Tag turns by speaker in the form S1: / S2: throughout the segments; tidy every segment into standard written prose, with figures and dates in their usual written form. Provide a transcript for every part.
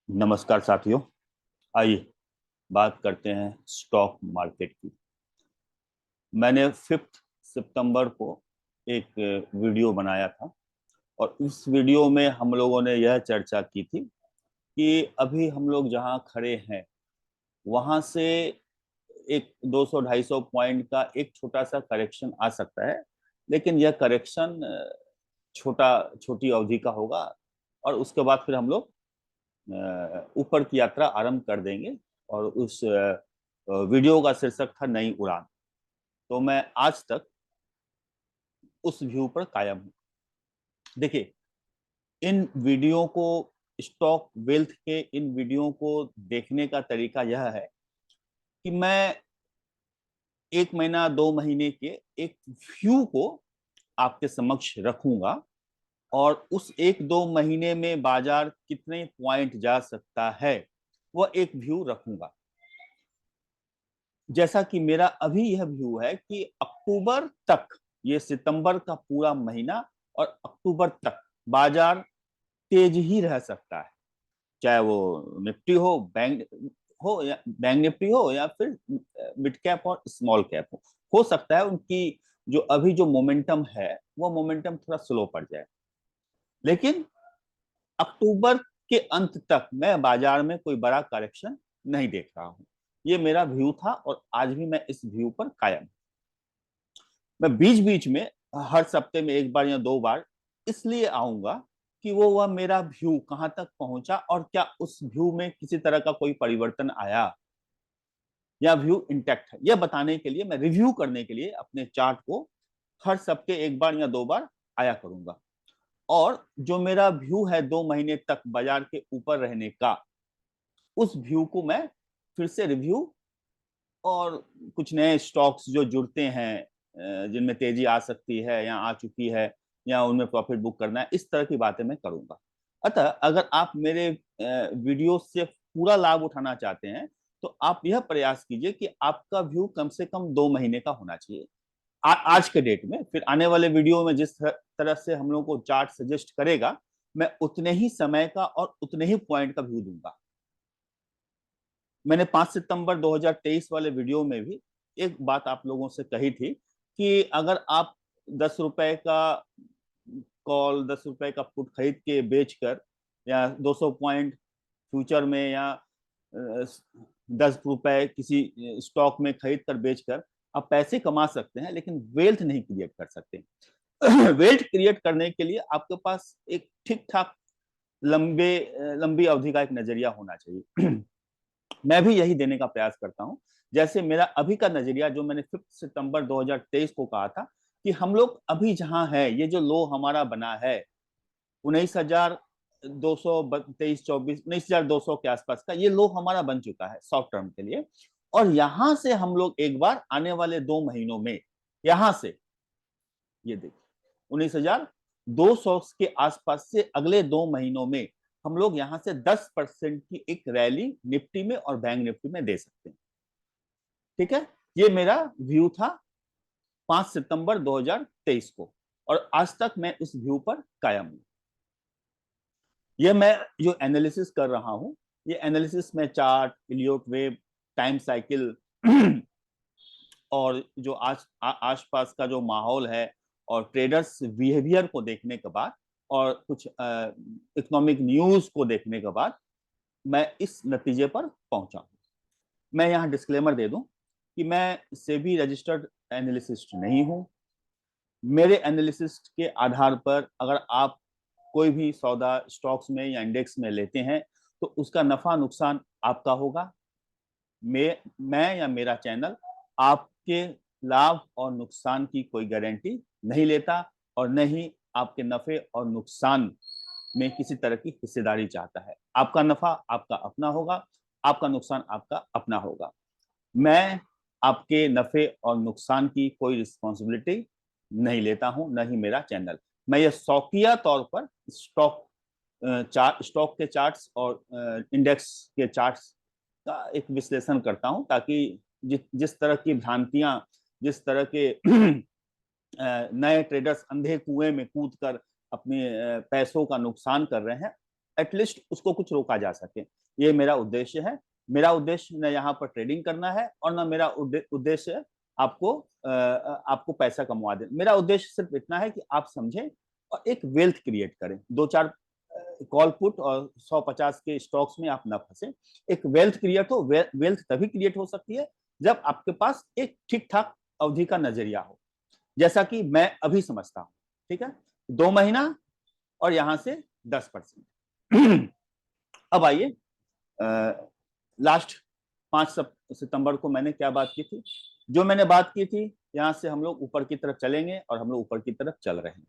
S1: नमस्कार साथियों। आइए बात करते हैं स्टॉक मार्केट की। मैंने 5 सितंबर को एक वीडियो बनाया था और उस वीडियो में हम लोगों ने यह चर्चा की थी कि अभी हम लोग जहां खड़े हैं वहां से एक 200-250 पॉइंट का एक छोटा सा करेक्शन आ सकता है, लेकिन यह करेक्शन छोटा छोटी अवधि का होगा और उसके बाद फिर हम लोग ऊपर की यात्रा आरंभ कर देंगे। और उस वीडियो का शीर्षक था नई उड़ान। तो मैं आज तक उस व्यू पर कायम हूं। देखिए, इन वीडियो को, स्टॉक वेल्थ के इन वीडियो को देखने का तरीका यह है कि मैं 1 महीना 2 महीने के एक व्यू को आपके समक्ष रखूंगा और उस 1-2 महीने में बाजार कितने पॉइंट जा सकता है वह एक व्यू रखूंगा। जैसा कि मेरा अभी यह व्यू है कि अक्टूबर तक, ये सितंबर का पूरा महीना और अक्टूबर तक बाजार तेज ही रह सकता है, चाहे वो निफ्टी हो, बैंक निफ्टी हो या फिर मिड कैप और स्मॉल कैप हो सकता है उनकी जो अभी जो मोमेंटम है वो मोमेंटम थोड़ा स्लो पड़ जाए, लेकिन अक्टूबर के अंत तक मैं बाजार में कोई बड़ा करेक्शन नहीं देख रहा हूं। ये मेरा व्यू था और आज भी मैं इस व्यू पर कायम। मैं बीच बीच में हर सप्ते में एक बार या 2 बार इसलिए आऊंगा कि वो वह मेरा व्यू कहां तक पहुंचा और क्या उस व्यू में किसी तरह का कोई परिवर्तन आया या व्यू इंटैक्ट है, यह बताने के लिए, मैं रिव्यू करने के लिए अपने चार्ट को हर सप्ते एक बार या 2 बार आया करूंगा। और जो मेरा व्यू है 2 महीने तक बाजार के ऊपर रहने का, उस व्यू को मैं फिर से रिव्यू और कुछ नए स्टॉक्स जो जुड़ते हैं, जिनमें तेजी आ सकती है या आ चुकी है या उनमें प्रॉफिट बुक करना है, इस तरह की बातें मैं करूंगा। अतः अगर आप मेरे वीडियो से पूरा लाभ उठाना चाहते हैं तो आप यह प्रयास कीजिए कि आपका व्यू कम से कम 2 महीने का होना चाहिए आज के डेट में। फिर आने वाले वीडियो में जिस तरह से हम लोग को चार्ट सजेस्ट करेगा, मैं उतने ही समय का और उतने ही पॉइंट का व्यू दूंगा। मैंने 5 सितंबर 2023 वाले वीडियो में भी एक बात आप लोगों से कही थी कि अगर आप 10 रुपए का कॉल, 10 रुपए का पुट खरीद के बेचकर या 200 पॉइंट फ्यूचर में या 10 रुपए किसी स्टॉक में खरीद कर बेचकर आप पैसे कमा सकते हैं, लेकिन वेल्थ नहीं क्रिएट कर सकते। वेल्थ क्रिएट करने के लिए आपके पास एक ठीक ठाक लंबी अवधि का एक नजरिया होना चाहिए। मैं भी यही देने का प्रयास करता हूं। जैसे मेरा अभी का नजरिया, जो मैंने 5 सितंबर 2023 को कहा था कि हम लोग अभी जहां है, ये जो लो हमारा बना है 19,223-24, 19,200 के आसपास का ये लो हमारा बन चुका है शॉर्ट टर्म के लिए। और यहां से हम लोग एक बार आने वाले 2 महीनों में, यहां से, ये देखिए 19,200 के आसपास से अगले 2 महीनों में हम लोग यहां से 10% की एक रैली निफ्टी में और बैंक निफ्टी में दे सकते हैं। ठीक है, ये मेरा व्यू था 5 सितंबर 2023 को और आज तक मैं इस व्यू पर कायम हूं। ये मैं जो एनालिसिस कर रहा हूं, ये एनालिसिस में चार्ट, इलियोट वेव, टाइम साइकिल और जो आसपास का जो माहौल है और ट्रेडर्स बिहेवियर को देखने के बाद और कुछ इकोनॉमिक न्यूज को देखने के बाद मैं इस नतीजे पर पहुंचा हूं। मैं यहाँ डिस्क्लेमर दे दूं कि मैं सेबी रजिस्टर्ड एनालिसिस्ट नहीं हूं। मेरे एनालिसिस के आधार पर अगर आप कोई भी सौदा स्टॉक्स में या इंडेक्स में लेते हैं तो उसका नफा नुकसान आपका होगा। मैं या मेरा चैनल आपके लाभ और नुकसान की कोई गारंटी नहीं लेता और न ही आपके नफे और नुकसान में किसी तरह की हिस्सेदारी चाहता है। आपका नफा आपका अपना होगा, आपका नुकसान आपका अपना होगा। मैं आपके नफे और नुकसान की कोई रिस्पॉन्सिबिलिटी नहीं लेता हूं, न ही मेरा चैनल। मैं ये शौकिया तौर पर स्टॉक के चार्ट्स और इंडेक्स के चार्ट्स का एक विश्लेषण करता हूं ताकि जिस तरह की भ्रांतियां, जिस तरह के नए ट्रेडर्स अंधे कुएं में कूद कर अपने पैसों का नुकसान कर रहे हैं, एटलीस्ट उसको कुछ रोका जा सके। ये मेरा उद्देश्य है। मेरा उद्देश्य न यहाँ पर ट्रेडिंग करना है और न मेरा उद्देश्य आपको पैसा कमवा दे। मेरा उद्देश्य सिर्फ इतना है कि आप समझें और एक वेल्थ क्रिएट करें। 2-4 कॉल पुट और 150 के स्टॉक्स में आप न फंसे। एक वेल्थ क्रिएट हो। वेल्थ तभी क्रिएट हो सकती है जब आपके पास एक ठीक ठाक अवधि का नजरिया हो, जैसा कि मैं अभी समझता हूं। ठीक है, 2 महीना और यहां से 10%। अब आइए, लास्ट 5 सितंबर को मैंने क्या बात की थी? जो मैंने बात की थी, यहां से हम लोग ऊपर की तरफ चलेंगे और हम लोग ऊपर की तरफ चल रहे हैं।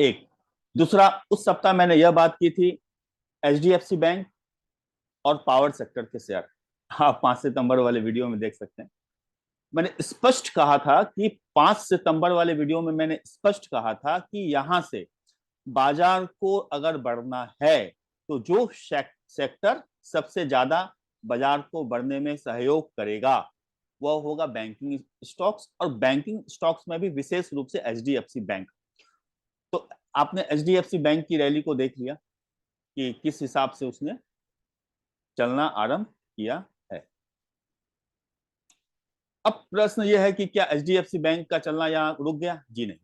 S1: एक दूसरा, उस सप्ताह मैंने यह बात की थी एचडीएफसी बैंक और पावर सेक्टर के शेयर। आप 5 सितंबर वाले वीडियो में देख सकते हैं। मैंने स्पष्ट कहा था कि 5 सितंबर वाले वीडियो में मैंने स्पष्ट कहा था कि यहां से बाजार को अगर बढ़ना है तो जो सेक्टर सबसे ज्यादा बाजार को बढ़ने में सहयोग करेगा वह होगा बैंकिंग स्टॉक्स, और बैंकिंग स्टॉक्स में भी विशेष रूप से एचडीएफसी बैंक। तो आपने एचडीएफसी बैंक की रैली को देख लिया कि किस हिसाब से उसने चलना आरंभ किया है। अब प्रश्न यह है कि क्या एचडीएफसी बैंक का चलना यहां रुक गया? जी नहीं,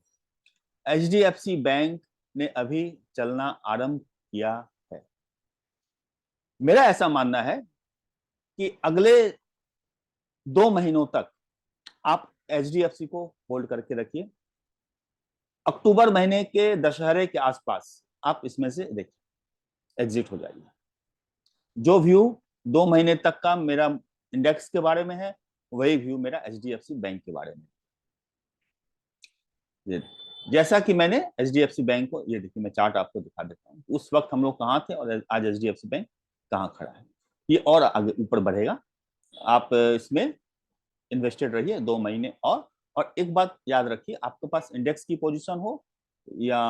S1: एचडीएफसी बैंक ने अभी चलना आरंभ किया है। मेरा ऐसा मानना है कि अगले 2 महीनों तक आप एचडीएफसी को होल्ड करके रखिए। अक्टूबर महीने के दशहरे के आसपास आप इसमें से देखिए एग्जिट हो जाइए। जो व्यू 2 महीने तक का मेरा इंडेक्स के बारे में है, वही व्यू मेरा एचडीएफसी बैंक के बारे में। जैसा कि मैंने एचडीएफसी बैंक को, ये देखिए मैं चार्ट आपको दिखा देता हूँ, उस वक्त हम लोग कहाँ थे और आज एचडीएफसी बैंक कहाँ खड़ा है। ये और आगे ऊपर बढ़ेगा। आप इसमें इन्वेस्टेड रहिए 2 महीने और एक बात याद रखिए, आपके पास इंडेक्स की पोजीशन हो या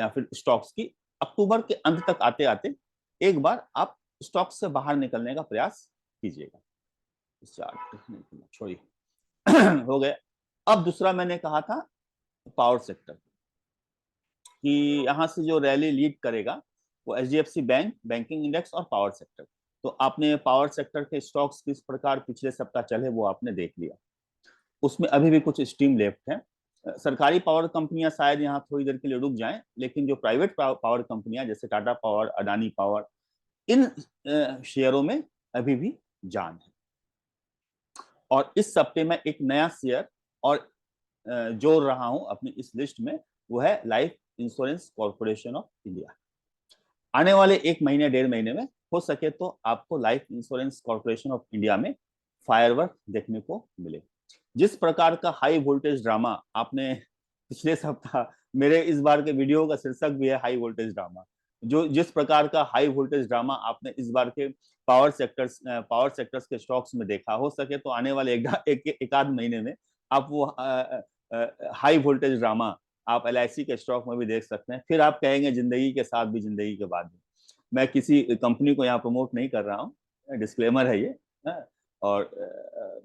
S1: फिर स्टॉक्स की, अक्टूबर के अंत तक आते आते एक बार आप स्टॉक से बाहर निकलने का प्रयास कीजिएगा। छोड़िए। हो गया। अब दूसरा मैंने कहा था पावर सेक्टर, कि यहां से जो रैली लीड करेगा वो एचडीएफसी बैंक, बैंकिंग इंडेक्स और पावर सेक्टर। तो आपने पावर सेक्टर के स्टॉक्स किस प्रकार पिछले सप्ताह चले वो आपने देख लिया। उसमें अभी भी कुछ स्टीम लेफ्ट है। सरकारी पावर कंपनियां शायद यहाँ थोड़ी देर के लिए रुक जाएं, लेकिन जो प्राइवेट पावर कंपनियां जैसे टाटा पावर, अडानी पावर, इन शेयरों में अभी भी जान है। और इस सप्ताह में एक नया शेयर और जोड़ रहा हूं अपनी इस लिस्ट में, वो है life insurance corporation of India. आने वाले 1 महीने 1.5 महीने में हो सके तो आपको life insurance corporation of India में फायरवर्क देखने को मिले। जिस प्रकार का हाई वोल्टेज ड्रामा आपने पिछले सप्ताह, मेरे इस बार के वीडियो का शीर्षक भी है हाई वोल्टेज ड्रामा, जो जिस प्रकार का हाई वोल्टेज ड्रामा आपने इस बार के पावर सेक्टर्स के स्टॉक्स में देखा, हो सके तो आने वाले एक आध महीने में आप वो हाई वोल्टेज ड्रामा आप एलआईसी के स्टॉक में भी देख सकते हैं। फिर आप कहेंगे जिंदगी के साथ भी जिंदगी के बाद भी। मैं किसी कंपनी को यहाँ प्रमोट नहीं कर रहा हूँ, डिस्क्लेमर है ये। और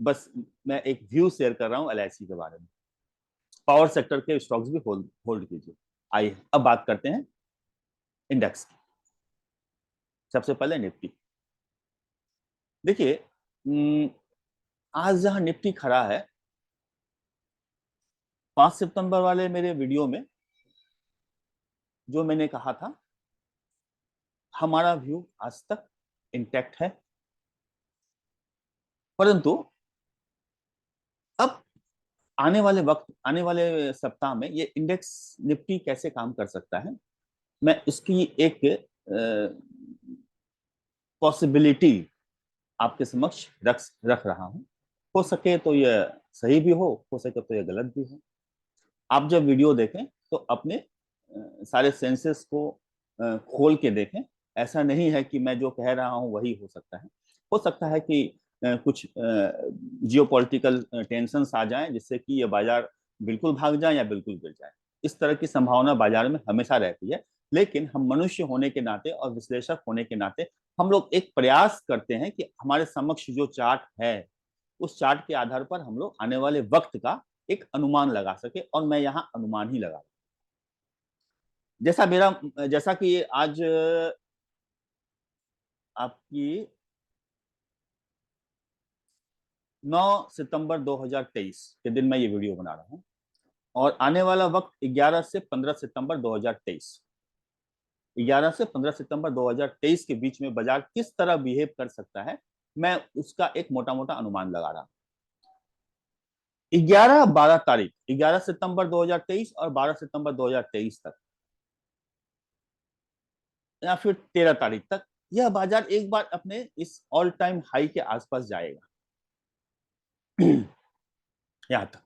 S1: बस मैं एक व्यू शेयर कर रहा हूँ एलआईसी के बारे में। पावर सेक्टर के स्टॉक्स भी होल्ड कीजिए। आइए अब बात करते हैं इंडेक्स की। सबसे पहले निफ्टी। देखिए, आज जहां निफ्टी खड़ा है, 5 सितंबर वाले मेरे वीडियो में जो मैंने कहा था, हमारा व्यू आज तक इंटैक्ट है। परंतु अब आने वाले सप्ताह में ये इंडेक्स निफ्टी कैसे काम कर सकता है, मैं उसकी एक पॉसिबिलिटी आपके समक्ष रख रहा हूं। हो सके तो यह सही भी हो सके तो यह गलत भी हो। आप जब वीडियो देखें तो अपने सारे सेंसेस को खोल के देखें। ऐसा नहीं है कि मैं जो कह रहा हूं वही हो सकता है। हो सकता है कि कुछ जियोपॉलिटिकल टेंशंस आ जाएं जिससे कि ये बाजार बिल्कुल भाग जाए या बिल्कुल गिर जाए। इस तरह की संभावना बाजार में हमेशा रहती है। लेकिन हम मनुष्य होने के नाते और विश्लेषक होने के नाते हम लोग एक प्रयास करते हैं कि हमारे समक्ष जो चार्ट है उस चार्ट के आधार पर हम लोग आने वाले वक्त का एक अनुमान लगा सके, और मैं यहाँ अनुमान ही लगा, जैसा कि आज आपकी 9 सितंबर 2023 के दिन मैं ये वीडियो बना रहा हूँ, और आने वाला वक्त 11 से 15 सितंबर 2023, 11 से 15 सितंबर 2023 के बीच में बाजार किस तरह बिहेव कर सकता है, मैं उसका एक मोटा मोटा अनुमान लगा रहा हूँ। 11-12 तारीख, 11 सितंबर 2023 और 12 सितंबर 2023 तक, या फिर 13 तारीख तक, यह बाजार एक बार अपने इस ऑल टाइम हाई के आसपास जाएगा। यहां तक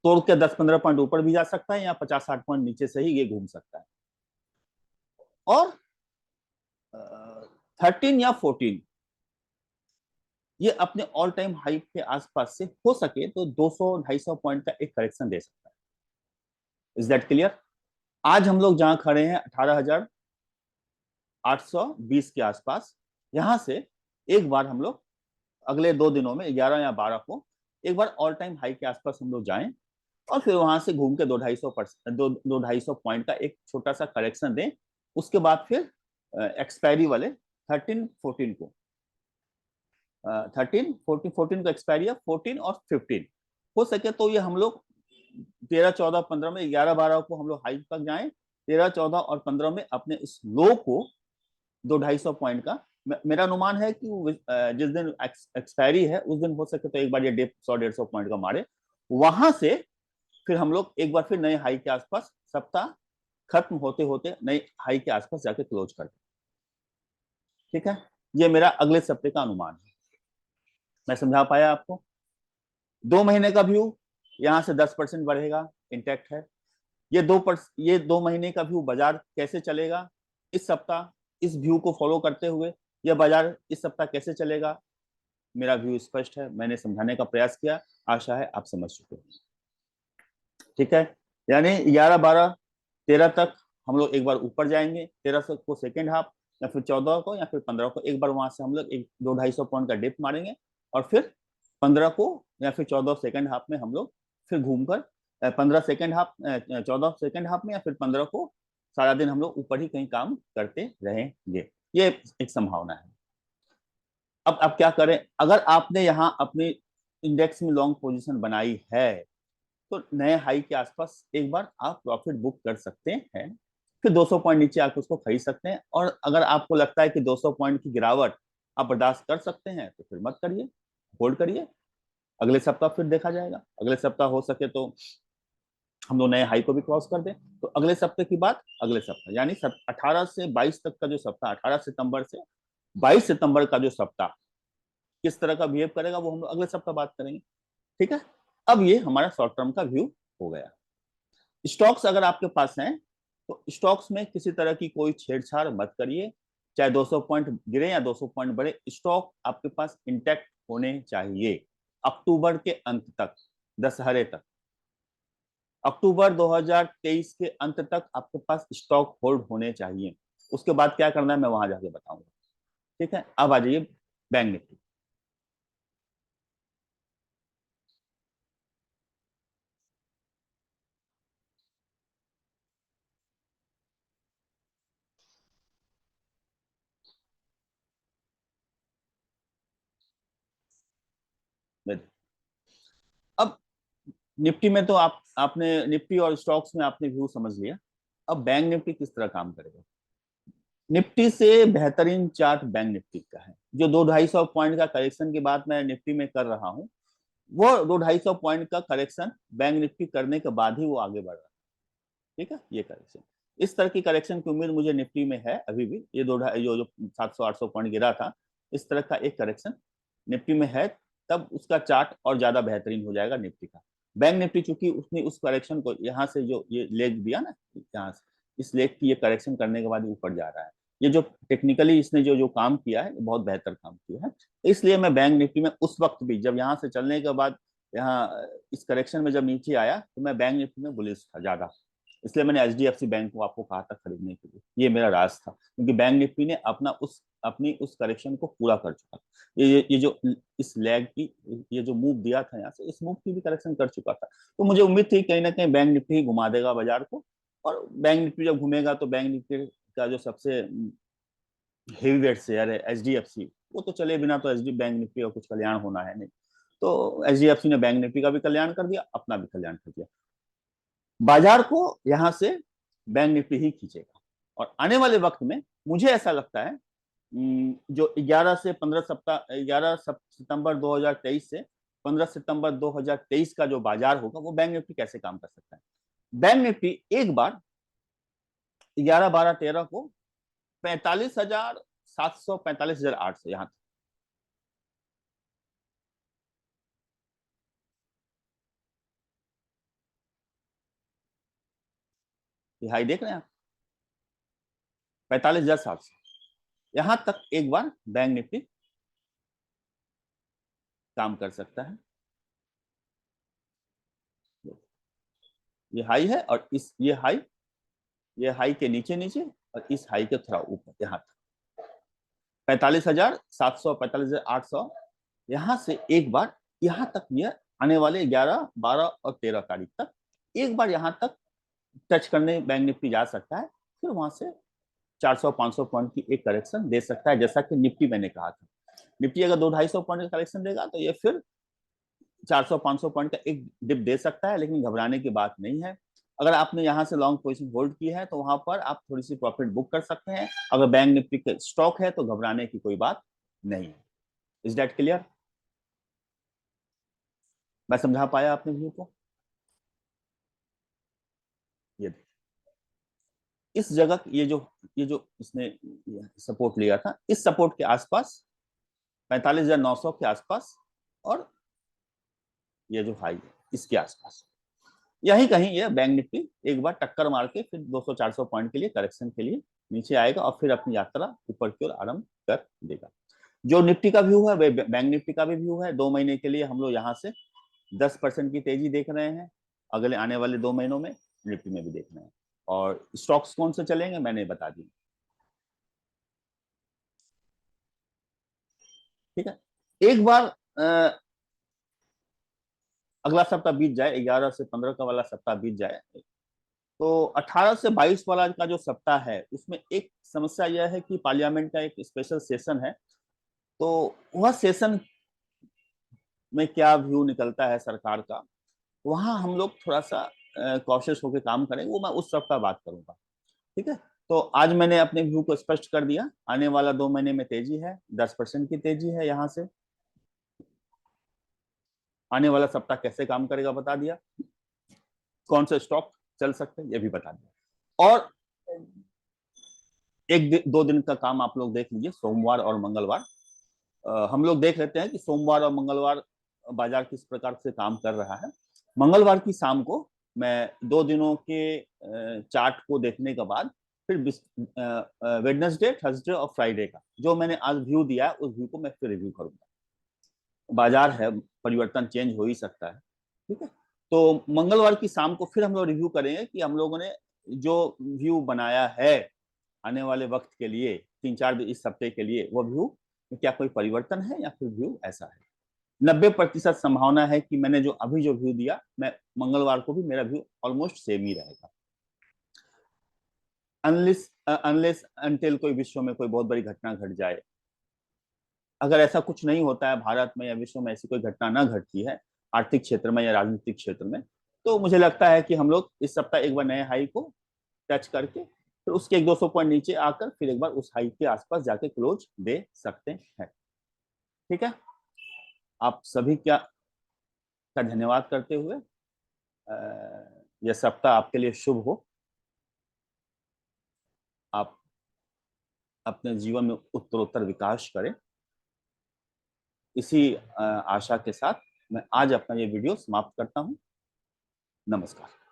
S1: तोड़ के 10-15 पॉइंट ऊपर भी जा सकता है, या 50-60 पॉइंट नीचे से ही ये घूम सकता है। और 13 या 14 ये अपने ऑल टाइम हाई के आसपास से हो सके तो 200-250 पॉइंट का एक करेक्शन दे सकता है। Is that clear? आज हम लोग जहां खड़े हैं 18,820 के आसपास, यहां से एक बार हम लोग अगले 2 दिनों में 11 या 12 को एक बार ऑल टाइम हाई के आसपास हम लोग जाएं, और फिर वहां से घूम के 2-250 पॉइंट का एक छोटा सा करेक्शन दें। उसके बाद फिर एक्सपायरी वाले 13-14 को 13-14 का एक्सपायरी है, 14 और 15 हो सके तो ये हम लोग 13-14-15 में 11-12 को हम लोग हाई तक जाएं, 13-14 और 15 में अपने इस लो को 200-250 पॉइंट का, मेरा अनुमान है कि जिस दिन एक्सपायरी है उस दिन हो सके तो एक बार ये डिप 100-150 पॉइंट का मारे, वहां से फिर हम लोग एक बार फिर नए हाई के आसपास, सप्ताह खत्म होते होते नए हाई के आसपास जाके क्लोज करते। ठीक है, ये मेरा अगले सप्ताह का अनुमान है। मैं समझा पाया आपको? 2 महीने का व्यू यहाँ से 10% बढ़ेगा, इंटैक्ट है। ये 2 महीने का व्यू बाजार कैसे चलेगा इस सप्ताह, इस व्यू को फॉलो करते हुए यह बाजार इस सप्ताह कैसे चलेगा, मेरा व्यू स्पष्ट है, मैंने समझाने का प्रयास किया, आशा है आप समझ चुके हैं। ठीक है, यानी 11-12-13 तक हम लोग एक बार ऊपर जाएंगे, 13 को सेकेंड हाफ, या फिर 14 को या फिर 15 को एक बार वहां से हम लोग 200-250 पॉइंट का डिप मारेंगे, और फिर 15 को या फिर 14 सेकेंड हाफ में हम लोग फिर घूमकर 15 सेकेंड हाफ 14 सेकेंड हाफ में या फिर 15 को सारा दिन हम लोग ऊपर ही कहीं काम करते रहेंगे, ये एक संभावना है। अब क्या करें, अगर आपने यहाँ अपनी इंडेक्स में लॉन्ग पोजीशन बनाई है तो नए हाई के आसपास एक बार आप प्रॉफिट बुक कर सकते हैं, फिर 200 पॉइंट नीचे आकर उसको खरीद सकते हैं, और अगर आपको लगता है कि 200 पॉइंट की गिरावट आप बर्दाश्त कर सकते हैं तो फिर मत करिए, होल्ड करिए, अगले सप्ताह फिर देखा जाएगा। अगले सप्ताह हो सके तो हम लोग नए हाई को भी क्रॉस कर दें, तो अगले सप्ताह की बात अगले सप्ताह, यानी 18 से 22 तक का जो सप्ताह, 18 सितंबर से 22 सितंबर का जो सप्ताह किस तरह का बिहेव करेगा वो हम लोग अगले सप्ताह बात करेंगे। ठीक है, अब ये हमारा शॉर्ट टर्म का व्यू हो गया। स्टॉक्स अगर आपके पास हैं तो स्टॉक्स में किसी तरह की कोई छेड़छाड़ मत करिए, चाहे 200 पॉइंट गिरे या 200 पॉइंट बढ़े, स्टॉक आपके पास इंटैक्ट होने चाहिए अक्टूबर के अंत तक, दशहरे तक, अक्टूबर 2023 के अंत तक आपके पास स्टॉक होल्ड होने चाहिए। उसके बाद क्या करना है मैं वहां जाके बताऊंगा। ठीक है, अब आ जाइए बैंक निफ्टी। अब निफ्टी में तो आपने निफ्टी और स्टॉक्स में आपने व्यू समझ लिया, अब बैंक निफ्टी किस तरह काम करेगा। निफ्टी से बेहतरीन चार्ट बैंक निफ्टी का है, जो 200-250 पॉइंट का करेक्शन की बात मैं निफ्टी में कर रहा हूं, वो 200-250 पॉइंट का करेक्शन बैंक निफ्टी करने के बाद ही वो आगे बढ़ रहा है। ठीक है, ये करेक्शन, इस तरह की करेक्शन की उम्मीद मुझे निफ्टी में है अभी भी, ये जो 700-800 पॉइंट गिरा था, इस तरह का एक करेक्शन निफ्टी में है, तब उसका चार्ट और ज्यादा बेहतरीन हो जाएगा निफ्टी का। बैंक निफ्टी चूंकि उसने उस करेक्शन को यहाँ से जो ये लेग दिया ना, यहाँ से इस लेग की ये करेक्शन करने के बाद ऊपर जा रहा है, ये जो टेक्निकली इसने जो जो काम किया है बहुत बेहतर काम किया है, इसलिए मैं बैंक निफ्टी में उस वक्त भी जब यहाँ से चलने के बाद यहाँ इस करेक्शन में जब नीचे आया तो मैं बैंक निफ्टी में बुलिश था ज्यादा, इसलिए मैंने एचडीएफसी बैंक को आपको कहा था खरीदने के लिए, ये मेरा राज था, क्योंकि बैंक निफ्टी ने अपना उस अपनी उस करेक्शन को पूरा कर चुका था। ये जो इस लैग की ये जो मूव दिया था यहाँ से, इस मूव की भी करेक्शन कर चुका था। तो मुझे उम्मीद थी कहीं ना कहीं बैंक निफ्टी ही घुमा देगा बाजार को, और बैंक निफ्टी जब घूमेगा तो बैंक निफ्टी का जो सबसे हेवी वेट शेयर है एचडीएफसी, वो तो चले बिना तो एचडी बैंक निफ्टी का कुछ कल्याण होना है नहीं। तो एचडीएफसी ने बैंक निफ्टी का भी कल्याण कर दिया, अपना भी कल्याण कर दिया। बाजार को यहाँ से बैंक निफ्टी ही खींचेगा, और आने वाले वक्त में मुझे ऐसा लगता है जो 11 से 15 सप्ताह 11 सितंबर 2023 से 15 सितंबर 2023 का जो बाजार होगा वो बैंक निफ्टी कैसे काम कर सकता है। बैंक निफ्टी एक बार 11, 12, 13 को 45,700 45,800 यहाँ हाई देख रहे हैं आप, 45,700 यहां तक एक बार बैंक निफ्टी काम कर सकता है। ये हाई है, और इस ये हाई के नीचे नीचे, और इस हाई के थोड़ा ऊपर यहाँ तक 45,700 45,800 यहां से एक बार यहाँ तक, ये आने वाले 11, 12 और 13 तारीख तक एक बार यहाँ तक टच करने बैंक निफ्टी जा सकता है। फिर वहां से 400-500 पॉइंट की एक करेक्शन दे सकता है, जैसा कि निफ्टी मैंने कहा था। निफ्टी अगर 200-250 पॉइंट का करेक्शन देगा तो ये फिर 400-500 पॉइंट का एक डिप दे सकता है, लेकिन घबराने की बात नहीं है। अगर आपने यहाँ से लॉन्ग पोजीशन होल्ड की है तो वहां पर आप थोड़ी सी प्रॉफिट बुक कर सकते हैं। अगर बैंक निफ्टी के स्टॉक है तो घबराने की कोई बात नहीं है। Is that clear? मैं समझा पाया आपने व्यू को? ये इस जगह ये जो इसने सपोर्ट लिया था, इस सपोर्ट के आसपास 45,900 के आसपास, और ये जो हाई है इसके आसपास, यही कहीं ये बैंक निफ्टी एक बार टक्कर मार के फिर 200-400 पॉइंट के लिए करेक्शन के लिए नीचे आएगा, और फिर अपनी यात्रा ऊपर की ओर आरंभ कर देगा। जो निफ्टी का व्यू है वह बैंक निफ्टी का भी व्यू है। 2 महीने के लिए हम लोग यहाँ से 10% की तेजी देख रहे हैं, अगले आने वाले 2 महीनों में निफ्टी में भी देख रहे हैं। और स्टॉक्स कौन से चलेंगे मैंने बता दी, ठीक है। एक बार अगला सप्ताह बीत जाए, 11 से 15 का वाला सप्ताह बीत जाए, तो 18 से 22 वाला का जो सप्ताह है उसमें एक समस्या यह है कि पार्लियामेंट का एक स्पेशल सेशन है। तो वह सेशन में क्या व्यू निकलता है सरकार का, वहां हम लोग थोड़ा सा कॉशियस होकर काम करेंगे, वो मैं उस सप्ताह बात करूंगा, ठीक है। तो आज मैंने अपने व्यू को स्पष्ट कर दिया। आने वाला 2 महीने में तेजी है, 10% की तेजी है। यहाँ से आने वाला सप्ताह कैसे काम करेगा बता दिया, कौन से स्टॉक चल सकते हैं ये भी बता दिया। और एक 2 दिन का काम आप लोग देख लीजिए, सोमवार और मंगलवार। हम लोग देख लेते हैं कि सोमवार और मंगलवार बाजार किस प्रकार से काम कर रहा है। मंगलवार की शाम को मैं 2 दिनों के चार्ट को देखने के बाद फिर वेडनेसडे, थर्सडे और फ्राइडे का जो मैंने आज व्यू दिया है उस व्यू को मैं फिर रिव्यू करूंगा। बाजार है, परिवर्तन चेंज हो ही सकता है, ठीक है। तो मंगलवार की शाम को फिर हम लोग रिव्यू करेंगे कि हम लोगों ने जो व्यू बनाया है आने वाले वक्त के लिए, 3-4 इस हफ्ते के लिए, वो व्यू में क्या कोई परिवर्तन है या फिर व्यू ऐसा है। 90% संभावना है कि मैंने जो अभी जो व्यू दिया, मैं मंगलवार को भी मेरा व्यू ऑलमोस्ट सेम ही रहेगा, अनलेस अनटिल कोई विश्व में कोई बहुत बड़ी घटना घट जाए। अगर ऐसा कुछ नहीं होता है भारत में या विश्व में, ऐसी कोई घटना ना घटती है आर्थिक क्षेत्र में या राजनीतिक क्षेत्र में, तो मुझे लगता है कि हम लोग इस सप्ताह एक बार नए हाई को टच करके फिर उसके 100-200 पॉइंट नीचे आकर फिर एक बार उस हाई के आसपास जाके क्लोज दे सकते हैं, ठीक है। आप सभी का धन्यवाद करते हुए यह सप्ताह आपके लिए शुभ हो। आप अपने जीवन में उत्तरोत्तर विकास करें, इसी आशा के साथ मैं आज अपना ये वीडियो समाप्त करता हूं। नमस्कार।